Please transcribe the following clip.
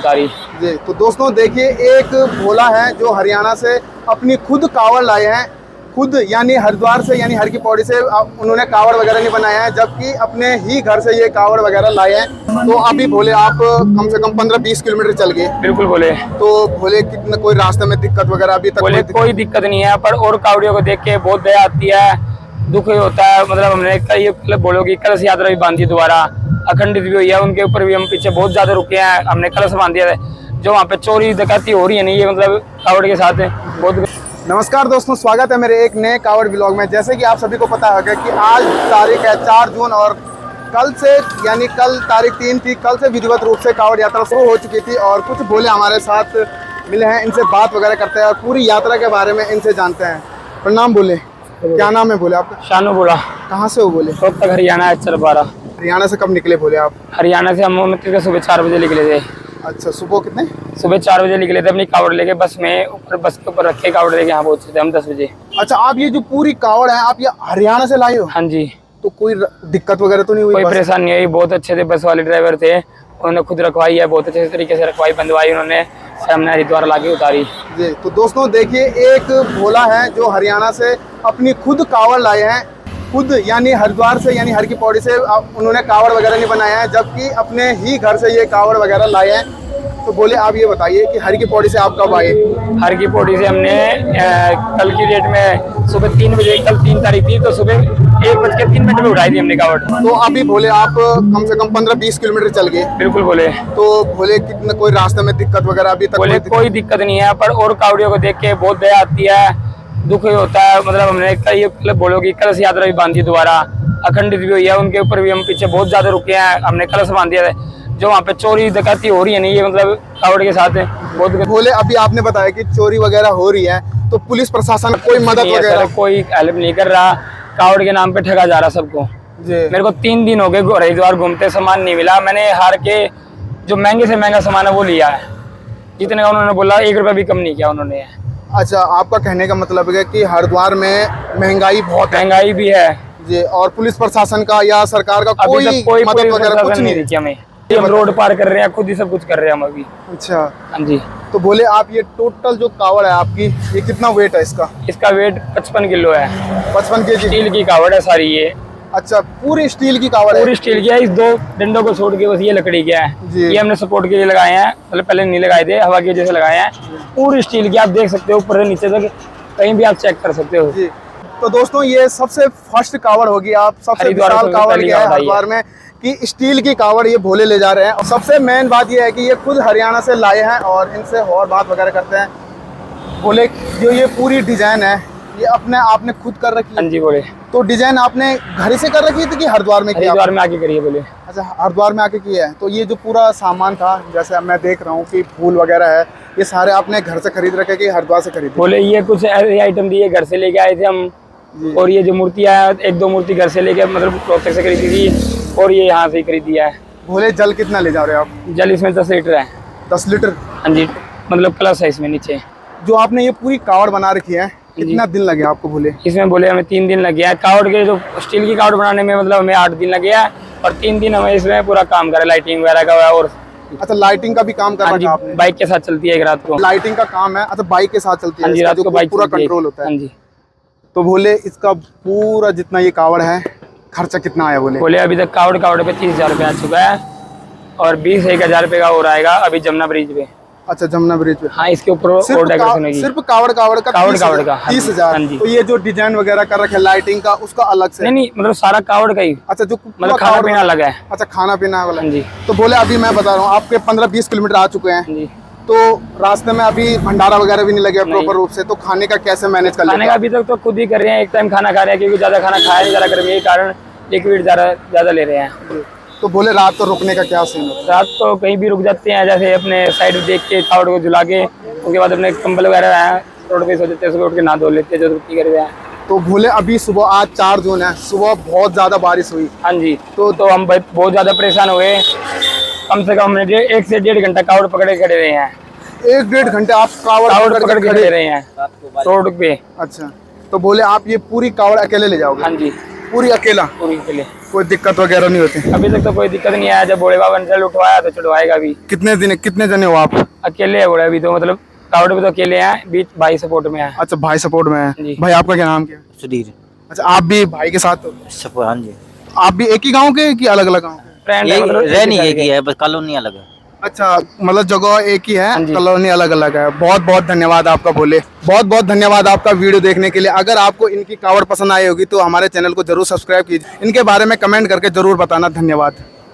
उतारी जी। तो दोस्तों देखिए, एक भोला है जो हरियाणा से अपनी खुद कावड़ लाए हैं, खुद यानी हरिद्वार से, यानी हर की पौड़ी से उन्होंने कावड़ वगैरह नहीं बनाया है, जबकि अपने ही घर से ये कावड़ वगैरह लाए हैं। तो अभी भोले आप कम से कम 15-20 किलोमीटर चल गए। बिल्कुल बोले। तो भोले कितना कोई रास्ते में दिक्कत वगैरह अभी तक? बोले कोई दिक्कत नहीं है, पर और कावड़ियों को देख के बहुत दया आती है, दुख होता है। मतलब हमने कई बोलोगी कलश यात्रा भी बांधी दोबारा, अखंडित भी हुई है, उनके ऊपर भी हम पीछे बहुत ज्यादा रुके हैं। हमने कलश बांध दिया है, जो वहाँ पे चोरी डकैती हो रही है नहीं, ये मतलब कावड़ के साथ बहुत। नमस्कार दोस्तों, स्वागत है मेरे एक नए कावड़ व्लॉग में। जैसे कि आप सभी को पता होगा कि आज तारीख है 4 जून और कल से, यानी कल तारीख 3 थी, कल से विधिवत रूप से कावड़ यात्रा शुरू हो चुकी थी। और कुछ भोले हमारे साथ मिले हैं, इनसे बात वगैरह करते हैं और पूरी यात्रा के बारे में इनसे जानते हैं। प्रणाम भोले, क्या नाम है भोले आपका? शानू बोला। कहाँ से हो भोले? कब तक हरियाणा है चरबारा। हरियाणा से कब निकले भोले आप? हरियाणा से हम 29 सुबह 4 बजे निकले थे। अच्छा, सुबह कितने? सुबह 4 बजे निकले थे अपनी कावड़ लेके, बस में ऊपर, बस के ऊपर रखे कावड़ लेके यहाँ पहुंचे थे हम 10 बजे। अच्छा, आप ये जो पूरी कावड़ है आप ये हरियाणा से लाए हो? हाँ जी। तो कोई दिक्कत वगैरह तो नहीं हुई? कोई परेशानी नहीं हुई, बहुत अच्छे थे बस वाले ड्राइवर थे, उन्होंने खुद रखवाई है, बहुत अच्छे तरीके से रखवाई, बंधवाई उन्होंने, हमने हरिद्वार लाके उतारी। जी। तो दोस्तों देखिए, एक भोला है जो हरियाणा से अपनी खुद कावड़ लाए हैं, खुद यानी हरिद्वार से, यानी हर की पौड़ी से उन्होंने कावड़ वगैरह नहीं बनाया है, जबकि अपने ही घर से ये कावड़ वगैरह लाए हैं। तो बोले आप ये बताइए कि हर की पौड़ी से आप कब आए? हर की पौड़ी से हमने कल की डेट में सुबह 3 बजे, कल 3 तारीख थी, तो सुबह 1:03 में उठाई थी हमने कावड़। तो अभी भोले आप कम से कम 15-20 किलोमीटर चल गए। बिल्कुल बोले। तो भोले कितना कोई रास्ते में दिक्कत वगैरह अभी तक? बोले कोई दिक्कत नहीं है, पर और कावड़ियों को देख के बहुत दया आती है, दुख होता है। मतलब हमने कई बोलोगी कलश यात्रा भी बांधी दोबारा, अखंडित भी हुई है, उनके ऊपर भी हम पीछे बहुत ज्यादा रुके हैं। हमने कलश बांध दिया है, जो वहाँ पे चोरी डकैती हो रही है नहीं, ये मतलब कावड़ के साथ बहुत। भोले अभी आपने बताया कि चोरी वगैरह हो रही है, तो पुलिस प्रशासन कोई मदद वगैरह? कोई हेल्प नहीं कर रहा, कावड़ के नाम पे ठगा जा रहा सबको। मेरे को 3 दिन हो गए हरिद्वार घूमते, सामान नहीं मिला। मैंने हार के जो महंगे से महंगा सामान है वो लिया है, जितने का उन्होंने बोला 1 रुपया भी कम नहीं किया उन्होंने। अच्छा, आपका कहने का मतलब है कि हरिद्वार में महंगाई बहुत है? महंगाई भी है जी। और पुलिस प्रशासन का या सरकार का कोई मदद वगैरह कुछ नहीं देखी हमें? हम रोड पार कर रहे हैं, खुद ही सब कुछ कर रहे हैं हम अभी। अच्छा। हाँ जी। तो बोले आप ये टोटल जो कावड़ है आपकी, ये कितना वेट है इसका? इसका वेट 55 किलो है। 55 kg? स्टील की कावड़ है सारी ये। अच्छा, पूरी स्टील की कावड़ है? पूरी स्टील की है, इस 2 डंडों को छोड़ के बस ये लकड़ी के है। ये हमने सपोर्ट के लिए लगाए हैं, मतलब पहले नहीं लगाए थे, हवा की वजह से लगाए हैं। पूरी स्टील की, आप देख सकते हो ऊपर से नीचे तक, कहीं भी आप चेक कर सकते हो जी। तो दोस्तों ये सबसे फर्स्ट कावड़ होगी, आप सबसे विशाल कावड़ है हरिद्वार में कि स्टील की कावड़ ये भोले ले जा रहे हैं। और सबसे मेन बात ये है कि ये खुद हरियाणा से लाए हैं और इनसे और बात वगैरह करते हैं। बोले जो ये पूरी डिजाइन है ये अपने आपने खुद कर रखी है? हाँ जी बोले। तो डिजाइन आपने घर से कर रखी थी कि हरिद्वार में? हरिद्वार में आके करिए बोले। अच्छा, हरिद्वार में आके किया है। तो ये जो पूरा सामान था, जैसे मैं देख रहा हूँ कि फूल वगैरह है, ये सारे आपने घर से खरीद रखे कि हरिद्वार से खरीदे? बोले ये कुछ ऐसे आइटम दिए घर से लेके आए थे हम, और ये जो मूर्तियाँ है 1-2 मूर्ति घर से लेके, मतलब रोहतक से खरीदी थी, और ये यहाँ से खरीदी है। भोले जल कितना ले जा रहे हो आप? जल इसमें 10 लीटर है। 10 लीटर? हाँ जी, मतलब कलश है इसमें नीचे। जो आपने ये पूरी कावड़ बना रखी है, कितना दिन लगे आपको भोले? इसमें बोले हमें 3 दिन लगे हैं। कावड़ के जो स्टील की कावड़ बनाने में मतलब हमें 8 दिन लगे हैं, और 3 दिन हमें इसमें पूरा काम करा, लाइटिंग वगैरह का। और अच्छा, लाइटिंग का भी काम कर रखा आपने? बाइक के साथ चलती है एक रात को। लाइटिंग का काम है? अच्छा, बाइक के साथ चलती है? हाँ जी, रात को बाइक पूरा कंट्रोल होता है? हाँ जी। तो भोले इसका पूरा जितना ये कावड़ है, खर्चा कितना आया बोले? बोले अभी तक कावड़ पे 30,000 रुपये आ चुका है, और 20-1,000 रुपये का और आएगा अभी जमुना ब्रिज पे। अच्छा, जमुना ब्रिज पे? हाँ, इसके ऊपर और डेकोरेशन होगी। सिर्फ कावड़ का 30,000? हाँ जी। तो ये जो डिजाइन वगैरह कर रखे लाइटिंग का, उसका अलग से? नहीं, मतलब सारा कावड़ का ही। अच्छा, जो मतलब खाना पीना अलग है। अच्छा, खाना पीना वाला? हाँ जी। तो बोले अभी मैं बता रहा हूँ, आपके 15-20 किलोमीटर आ चुके हैं जी। तो रास्ते में अभी भंडारा वगैरह भी नहीं लगे प्रॉपर रूप से, तो खाने का कैसे मैनेज कर? खाने का अभी तक तो खुद ही कर रहे हैं, एक टाइम खाना खा रहे हैं, क्योंकि ज्यादा खाना खाया नहीं जा रहा गर्मी के कारण, लिक्विड ज्यादा ले रहे हैं। तो बोले रात को रुकने का क्या सीन है? रात को कहीं भी रुक जाते हैं, जैसे अपने साइड देख के कावड़ को झुला के, उसके बाद अपने कंबल वगैरह है रोड पे सो जाते हैं, सुबह उठ के नहा धो लेते हैं जो रुकती कर रहे हैं। तो भोले अभी सुबह, आज 4 जून है, सुबह बहुत ज्यादा बारिश हुई। हाँ जी। तो हम बहुत ज्यादा परेशान हुए, कम से कम हमने 1 से 1.5 घंटा कावड़ पकड़े खड़े रहे हैं। 1-1.5 घंटे आप कावड़ पकड़ के खड़े रहे हैं रोड पे? अच्छा, तो बोले आप ये पूरी कावड़ अकेले ले जाओगे? हाँ जी। पूरी अकेला, पूरी के लिए। कोई दिक्कत वगैरह नहीं होती? अभी तक तो कोई दिक्कत नहीं आया। जब भोले बाबा ने जल उठवाया तो चढ़वाएगा भी। कितने जने हो आप? अकेले है भोले, अभी तो मतलब कावड़ भी तो अकेले हैं, बीच भाई सपोर्ट में है। अच्छा, भाई सपोर्ट में है। जी। भाई आपका क्या नाम क्या है? सुधीर। अच्छा, आप भी भाई के साथ हो? हाँ जी। आप भी एक ही गांव के कि अलग अलग गांव के? फ्रेंड ये है मतलब रहनी एक ही है, बस कॉलोनी अलग है। अच्छा, मतलब जगह एक ही है, हाँ जी। कॉलोनी अलग अलग है। बहुत बहुत धन्यवाद आपका भोले, बहुत बहुत धन्यवाद आपका वीडियो देखने के लिए। अगर आपको इनकी कावड़ पसंद आई होगी तो हमारे चैनल को जरूर सब्सक्राइब कीजिए, इनके बारे में कमेंट करके जरूर बताना। धन्यवाद।